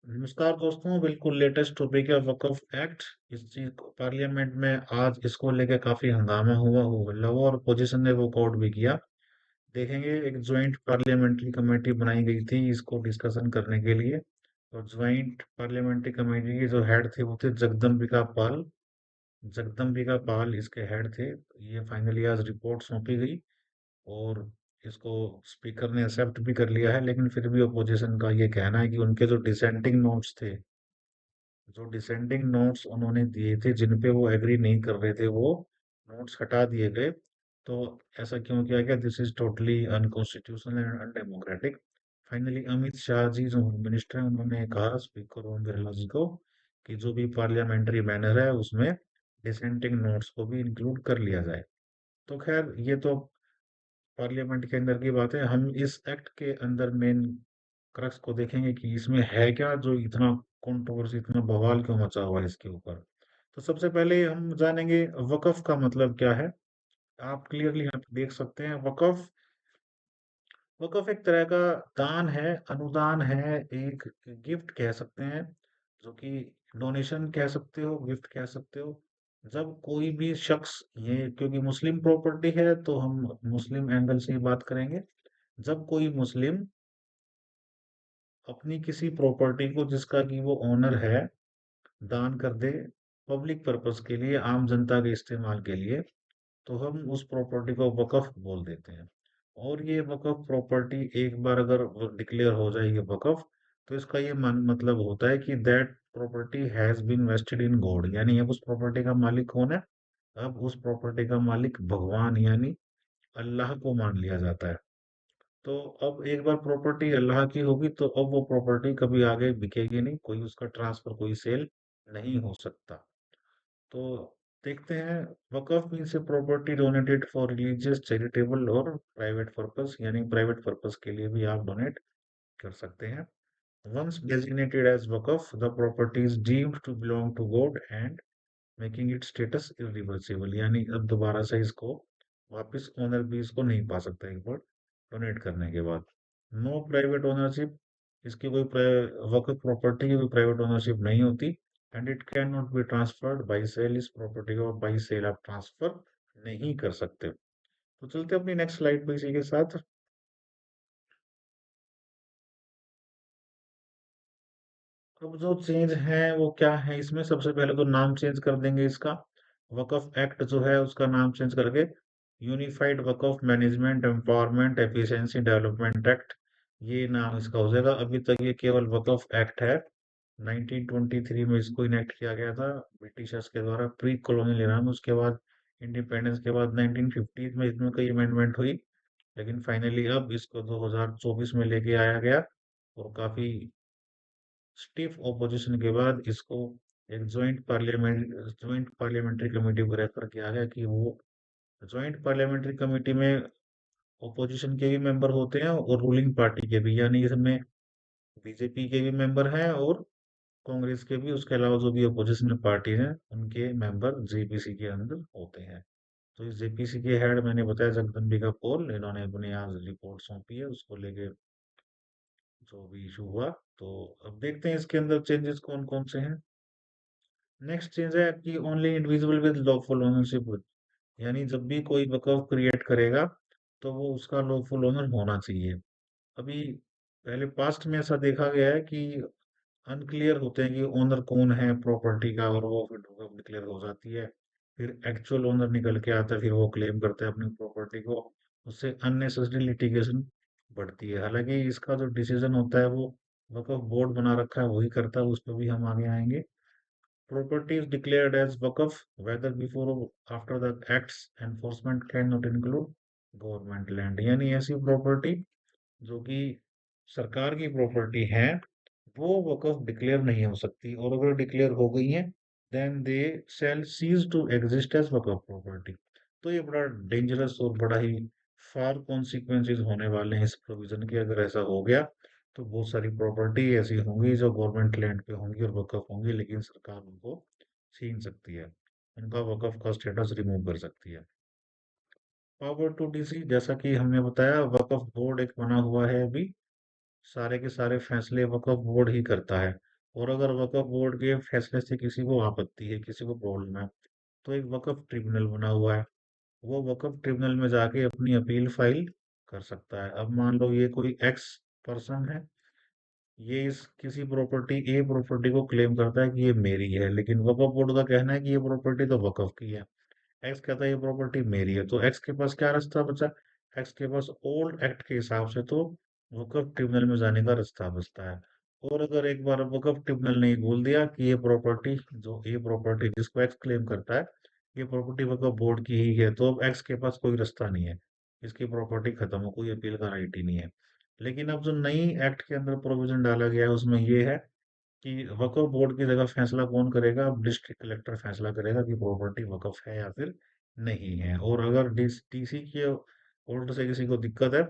नमस्कार दोस्तों, बिल्कुल लेटेस्ट टॉपिक है वक़्फ़ एक्ट। इस चीज़ को पार्लियामेंट में आज इसको लेके काफ़ी हंगामा हुआ लवा और अपोजिशन ने वो आउट भी किया। देखेंगे, एक जॉइंट पार्लियामेंट्री कमेटी बनाई गई थी इसको डिस्कशन करने के लिए। और जॉइंट पार्लियामेंट्री कमेटी के जो हेड थे वो थे जगदम्बिका पाल इसके हेड थे। ये फाइनली आज रिपोर्ट सौंपी गई और इसको स्पीकर ने एक्सेप्ट भी कर लिया है, लेकिन फिर भी अपोजिशन का ये कहना है कि उनके जो डिसेंडिंग नोट्स उन्होंने दिए थे जिन पे वो एग्री नहीं कर रहे थे, वो नोट्स हटा दिए गए। तो ऐसा क्यों किया गया? This is totally unconstitutional and undemocratic. Finally Amit Shah ji जो होम मिनिस्टर हैं उन्होंने कहा स्पीकर ओम बिरला जी को कि जो भी पार्लियामेंट्री मैनर है उसमें डिसेंटिंग नोट्स को भी इंक्लूड कर लिया जाए। तो खैर, ये तो पार्लियामेंट के अंदर की बात है। हम इस एक्ट के अंदर मेन क्रक्स को देखेंगे कि इसमें है क्या जो इतना कंट्रोवर्सी, इतना बवाल क्यों मचा हुआ है इसके ऊपर। तो सबसे पहले हम जानेंगे वक़्फ़ का मतलब क्या है। आप क्लियरली यहाँ पे देख सकते हैं वक़्फ़। वक़्फ़ एक तरह का दान है, अनुदान है, एक गिफ्ट कह सकते हैं, जो कि डोनेशन कह सकते हो, गिफ्ट कह सकते हो। जब कोई भी शख्स, ये क्योंकि मुस्लिम प्रॉपर्टी है तो हम मुस्लिम एंगल से ही बात करेंगे। जब कोई मुस्लिम अपनी किसी प्रॉपर्टी को जिसका कि वो ओनर है दान कर दे पब्लिक पर्पस के लिए, आम जनता के इस्तेमाल के लिए, तो हम उस प्रॉपर्टी को वक़्फ़ बोल देते हैं। और ये वक़्फ़ प्रॉपर्टी एक बार अगर डिक्लेयर हो जाए ये वक़्फ़, तो इसका ये मतलब होता है कि that property has been vested in God, यानी अब उस प्रॉपर्टी का मालिक कौन है? अब उस प्रॉपर्टी का मालिक भगवान यानी अल्लाह को मान लिया जाता है। तो अब एक बार प्रॉपर्टी अल्लाह की होगी तो अब वो प्रॉपर्टी कभी आगे बिकेगी नहीं, कोई उसका ट्रांसफर, कोई सेल नहीं हो सकता। तो देखते हैं, waqf means a property donated for religious, charitable और प्राइवेट पर्पस, यानी प्राइवेट पर्पस के लिए भी आप डोनेट कर सकते हैं। Once designated as waqf, the property is deemed to belong to God and making it status irreversible, यानी अब दोबारा से इसको वापस ओनर भी इसको नहीं पा सकता एक बार डोनेट करने के बाद। नो प्राइवेट ओनरशिप, इसकी कोई वक्फ प्रॉपर्टी की कोई प्राइवेट ओनरशिप नहीं होती। And it can not be transferred by sale, इस प्रॉपर्टी को बाई सेल आप ट्रांसफर नहीं कर सकते। तो चलते हैं अपनी नेक्स्ट स्लाइड पे इसी के साथ। अब जो चेंज है वो क्या है इसमें? सबसे पहले तो नाम चेंज कर देंगे इसका। वक़्फ़ एक्ट जो है उसका नाम चेंज करके unified waqf management empowerment efficiency development act, ये नाम इसका हो जाएगा। अभी तक ये केवल वक़्फ़ एक्ट है। 1923 में इसको इनेक्ट किया गया था ब्रिटिशर्स के द्वारा, प्री कॉलोनियल इरा में। उसके बाद इंडिपेंडेंस के बाद 1950 में इसमें कई अमेंडमेंट हुई, लेकिन फाइनली अब इसको 2024 में लेके आया गया। और काफी स्टिफ ऑपोजिशन के बाद इसको एक ज्वाइंट पार्लियामेंट्री कमेटी को रेफर किया गया कि वो ज्वाइंट पार्लियामेंट्री कमेटी में ओपोजिशन के भी मेंबर होते हैं और रूलिंग पार्टी के भी, यानी इसमें बीजेपी के भी मेंबर हैं और कांग्रेस के भी। उसके अलावा जो भी अपोजिशन पार्टी हैं उनके मेंबर जेपीसी के अंदर होते हैं। तो इस जेपीसी के हेड मैंने बताया जगदम्बिका पॉल, इन्होंने अपनी आज रिपोर्ट सौंपी है उसको लेके जो भी इशू हुआ। तो अब देखते हैं इसके अंदर चेंजेस कौन कौन से हैं। नेक्स्ट चेंज है कि only individual with lawful ownership, यानी जब भी कोई वक़्फ़ क्रिएट करेगा तो वो उसका लॉफुल ओनर होना चाहिए। अभी पहले पास्ट में ऐसा देखा गया है कि अनक्लियर होते हैं कि ओनर कौन है प्रॉपर्टी का, और वो फिर डिक्लेयर हो जाती है। फिर एक्चुअल ओनर निकल के आता है, फिर वो क्लेम करते हैं अपनी प्रॉपर्टी को। उससे अननेसेसरी लिटिगेशन बढ़ती है। हालांकि इसका जो डिसीजन होता है वो वक़्फ़ बोर्ड बना रखा है वही करता है, उस पर भी हम आगे आएंगे। Property is declared as Waqf whether before or after the act's enforcement cannot include government land, यानी ऐसी प्रॉपर्टी जो कि सरकार की प्रॉपर्टी है वो वक़्फ़ डिक्लेयर नहीं हो सकती, और अगर डिक्लेयर हो गई है then they shall cease to exist as waqf property. तो ये बड़ा डेंजरस और बड़ा ही फार कॉन्सिक्वेंसेस होने वाले हैं इस प्रोविजन के, अगर ऐसा हो गया तो बहुत सारी प्रॉपर्टी ऐसी होंगी जो गवर्नमेंट लैंड पे होंगी और वक़्फ़ होंगी, लेकिन सरकार उनको छीन सकती है, उनका वक़्फ़ का स्टेटस रिमूव कर सकती है। पावर टू डीसी, जैसा कि हमने बताया वक़्फ़ बोर्ड एक बना हुआ है अभी, सारे के सारे फैसले वक़्फ़ बोर्ड ही करता है। और अगर वक्फ बोर्ड के फैसले से किसी को आपत्ति है, किसी को प्रॉब्लम है, तो एक वक्फ ट्रिब्यूनल बना हुआ है। वो वक्फ ट्रिब्यूनल में जाके अपनी अपील फाइल कर सकता है। अब मान लो ये कोई एक्स पर्सन है, ये इस किसी प्रॉपर्टी ए प्रॉपर्टी को क्लेम करता है कि ये मेरी है, लेकिन वक्फ बोर्ड का कहना है कि ये प्रॉपर्टी तो वक्फ की है। एक्स कहता है ये प्रॉपर्टी मेरी है, तो एक्स के पास क्या रास्ता बचा? एक्स के पास ओल्ड एक्ट के हिसाब से तो वकफ ट्रिब्यूनल में जाने का रास्ता बचता है। और अगर एक बार वकफ ट्रिब्यूनल ने बोल दिया कि ये प्रॉपर्टी जिसको एक्स क्लेम करता है, ये प्रॉपर्टी वकफ बोर्ड की ही है, तो अब एक्स के पास कोई रास्ता नहीं है, इसकी प्रॉपर्टी खत्म हो, कोई अपील का राइट ही नहीं है। लेकिन अब जो नई एक्ट के अंदर प्रोविजन डाला गया है उसमें ये है कि वक्फ बोर्ड की जगह फैसला कौन करेगा? अब डिस्ट्रिक्ट कलेक्टर फैसला करेगा कि प्रॉपर्टी वक्फ है या फिर नहीं है। और अगर डीसी के ऑर्डर से किसी को दिक्कत है,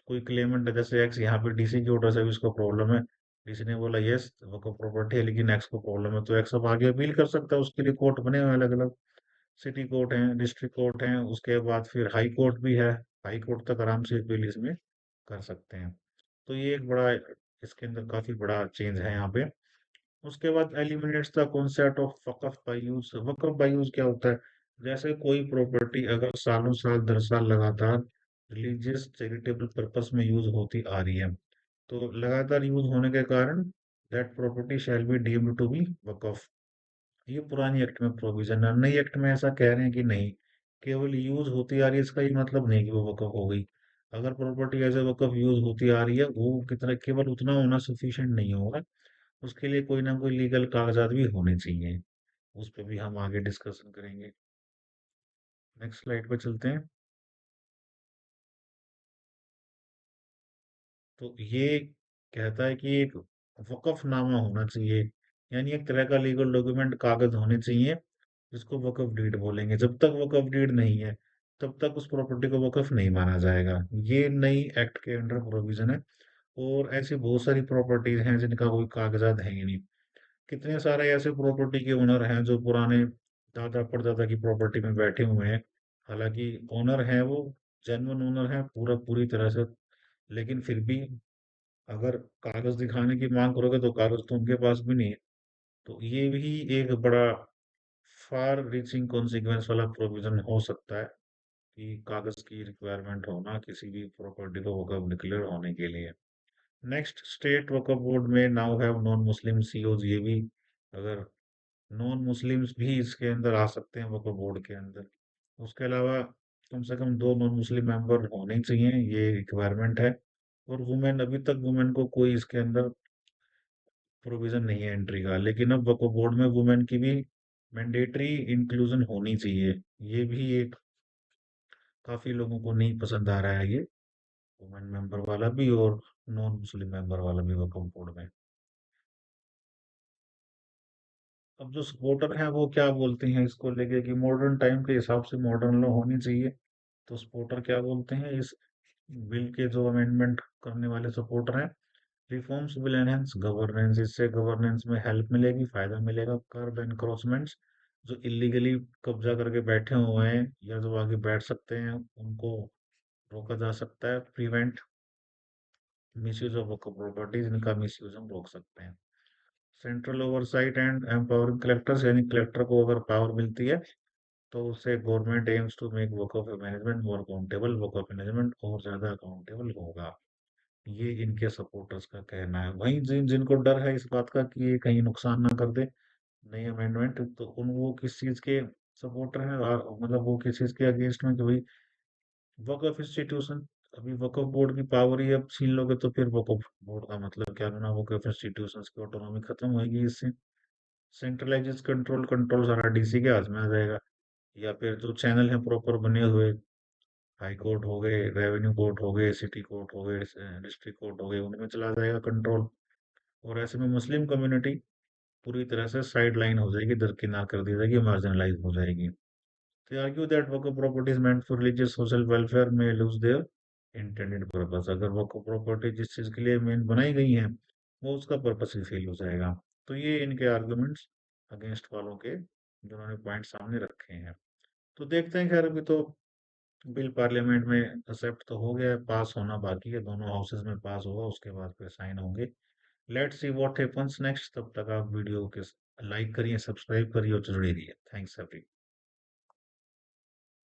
कोई क्लेमेंट है जैसे एक्स, यहाँ पे डीसी की ऑर्डर से भी इसको प्रॉब्लम है, डीसी ने बोला यस वक्फ प्रॉपर्टी है, लेकिन एक्स को प्रॉब्लम है, तो एक्स अब आगे अपील कर सकता है। उसके लिए कोर्ट बने हुए हैं अलग अलग, सिटी कोर्ट है, डिस्ट्रिक्ट कोर्ट है, उसके बाद फिर हाई कोर्ट भी है। हाई कोर्ट तक आराम से अपील इसमें कर सकते हैं। तो ये एक बड़ा, इसके अंदर काफी बड़ा चेंज है यहाँ पे। उसके बाद eliminates the concept of Waqf by use. Waqf by use क्या होता है? जैसे कोई प्रॉपर्टी अगर सालों साल दर साल लगातार रिलीजियस चैरिटेबल पर्पस में यूज होती आ रही है, तो लगातार यूज होने के कारण that property shall be deemed to be waqf. ये पुरानी एक्ट में प्रोविजन है। नई एक्ट में ऐसा कह रहे हैं कि नहीं, केवल यूज होती आ रही है इसका ये मतलब नहीं कि वो वक़्फ़ हो गई। अगर property as a waqf use होती आ रही है, वो कितना केवल उतना होना सफिशिएंट नहीं होगा, उसके लिए कोई ना कोई लीगल कागजात भी होने चाहिए। उस पे भी हम आगे डिस्कशन करेंगे। नेक्स्ट स्लाइड पे चलते हैं। तो ये कहता है कि एक वक़्फ़नामा होना चाहिए, यानी एक तरह का लीगल डॉक्यूमेंट कागज होने चाहिए, जिसको वक़्फ़ डीड बोलेंगे। जब तक वक़्फ़ डीड नहीं है, तब तक उस प्रॉपर्टी को वक़्फ़ नहीं माना जाएगा। ये नई एक्ट के अंडर प्रोविजन है। और ऐसी बहुत सारी प्रॉपर्टीज हैं जिनका कोई कागजात है ही नहीं। कितने सारे ऐसे प्रॉपर्टी के ओनर हैं जो पुराने दादा परदादा की प्रॉपर्टी में बैठे हुए हैं, हालांकि ओनर है वो, जेन्युइन ओनर है पूरा पूरी तरह से, लेकिन फिर भी अगर कागज दिखाने की मांग करोगे तो कागज तो उनके पास भी नहीं है। तो ये भी एक बड़ा फार रीचिंग कॉन्सिक्वेंस वाला प्रोविजन हो सकता है कि कागज की रिक्वायरमेंट होना किसी भी प्रॉपर्टी को वकफ डिक्लेयर होने के लिए। नेक्स्ट, स्टेट वक्फ बोर्ड में now have non Muslim COs. ये भी, अगर नॉन मुस्लिम्स भी इसके अंदर आ सकते हैं वक्फ बोर्ड के अंदर। उसके अलावा कम से कम 2 नॉन मुस्लिम मेंबर होने ही चाहिए, ये रिक्वायरमेंट है। और वुमेन, अभी तक वुमेन को कोई इसके अंदर प्रोविजन नहीं है एंट्री का, लेकिन अब वक्फ बोर्ड में वुमेन की भी मैंडेटरी इंक्लूजन होनी चाहिए। ये भी एक, काफी लोगों को नहीं पसंद आ रहा है ये, वुमेन मेंबर वाला भी और नॉन मुस्लिम मेंबर वाला भी वक्फ बोर्ड में। अब जो सपोर्टर हैं वो क्या बोलते हैं इसको लेके कि मॉडर्न टाइम के हिसाब से मॉडर्न लॉ होनी चाहिए। तो सपोर्टर क्या बोलते हैं इस बिल के, जो अमेंडमेंट करने वाले सपोर्टर हैं? Reforms will enhance governance. इससे गवर्नेंस में हेल्प मिलेगी, फायदा मिलेगा। कर्ब एनक्रोचमेंट्स, जो इलीगली कब्जा करके बैठे हुए हैं या जो आगे बैठ सकते हैं, उनको रोका जा सकता है। प्रिवेंट मिसयूज ऑफ प्रॉपर्टीज, इनका मिसयूज हम रोक सकते हैं। Central oversight and empowering collectors, यानी कलेक्टर को अगर पावर मिलती है तो उससे government aims to make work of management more accountable. Work of management और ज्यादा अकाउंटेबल होगा, ये इनके सपोर्टर्स का कहना है। वहीं जिनको डर है इस बात का कि ये कहीं नुकसान ना कर दे नई अमेंडमेंट, तो उन वो किस चीज के सपोर्टर हैं, और मतलब वो किस चीज के अगेंस्ट में कि भाई वक्फ इंस्टीट्यूशन, अभी वक्फ बोर्ड की पावर ही अब छीन लोगे तो फिर वक्फ बोर्ड का मतलब क्या बना? वक्फ इंस्टीट्यूशन की ऑटोनॉमी खत्म होगी इससे। सेंट्रलाइज कंट्रोल, कंट्रोल सारा डीसी के हाथ में आ जाएगा। या फिर जो चैनल है प्रॉपर बने हुए, हाई कोर्ट हो गए, रेवेन्यू कोर्ट हो गए, सिटी कोर्ट हो गए, डिस्ट्रिक्ट कोर्ट हो गए, उनमें चला जाएगा कंट्रोल। और ऐसे में मुस्लिम कम्युनिटी पूरी तरह से साइड लाइन हो जाएगी, दरकिनार कर दी जाएगी, मार्जिनलाइज हो जाएगी। They argue that worker property is meant for religious social welfare may lose their intended purpose। अगर worker property जिस चीज के लिए मेन बनाई गई है, वो उसका पर्पस ही फेल हो जाएगा। तो ये इनके आर्गुमेंट्स अगेंस्ट वालों के, जिन्होंने पॉइंट सामने रखे हैं। तो देखते हैं। खैर अभी तो बिल पार्लियामेंट में एक्सेप्ट तो हो गया है, पास होना बाकी है, दोनों हाउसेज में पास होगा, उसके बाद फिर साइन होंगे। Let's see what happens next. तब तक आप वीडियो के लाइक करिए, सब्सक्राइब करिए और जुड़े रहिए। Thanks every